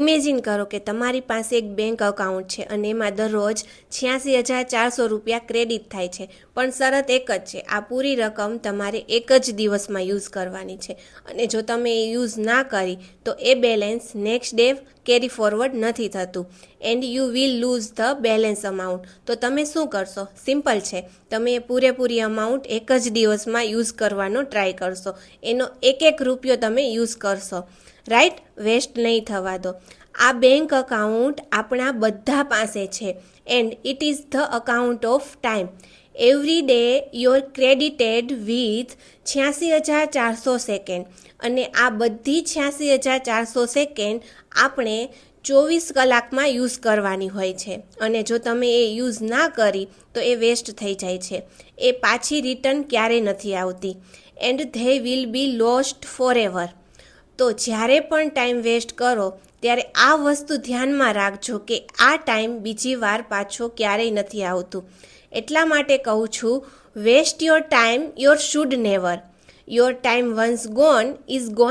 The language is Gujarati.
ઇમેજિન કરો કે તમારી પાસે એક બેંક એકાઉન્ટ છે અને એમાં દરરોજ 86,400 રૂપિયા ક્રેડિટ થાય છે, પણ શરત એક જ છે, આ પૂરી રકમ તમારે એક જ દિવસમાં યુઝ કરવાની છે. અને જો તમે એ યુઝ ના કરી તો એ balance next day carry forward નથી થતું and you will lose the balance amount. તો તમે શું કરશો? સિમ્પલ છે, તમે એ પૂરેપૂરી અમાઉન્ટ એક જ દિવસમાં યુઝ કરવાનો ટ્રાય કરશો. એનો એક રૂપિયો તમે યુઝ કરશો, રાઈટ? વેસ્ટ નહીં થવા દો. આ બેંક અકાઉન્ટ આપણા બધા પાસે છે and it is the account of time. Every day your credited with 86,400 second. અને આ બધી 86,400 સેકન્ડ આપણે 24 કલાકમાં યુઝ કરવાની હોય છે. અને જો તમે એ યુઝ ના કરી તો એ વેસ્ટ થઈ જાય છે. એ પાછી રિટર્ન ક્યારેય નથી આવતી and they will be lost forever. તો જ્યારે પણ ટાઈમ વેસ્ટ કરો ત્યારે આ વસ્તુ ધ્યાનમાં રાખજો કે આ ટાઈમ બીજી વાર પાછો ક્યારેય નથી આવતું. એટલા માટે કહું છું, waste your time your should never. Your time once gone is gone.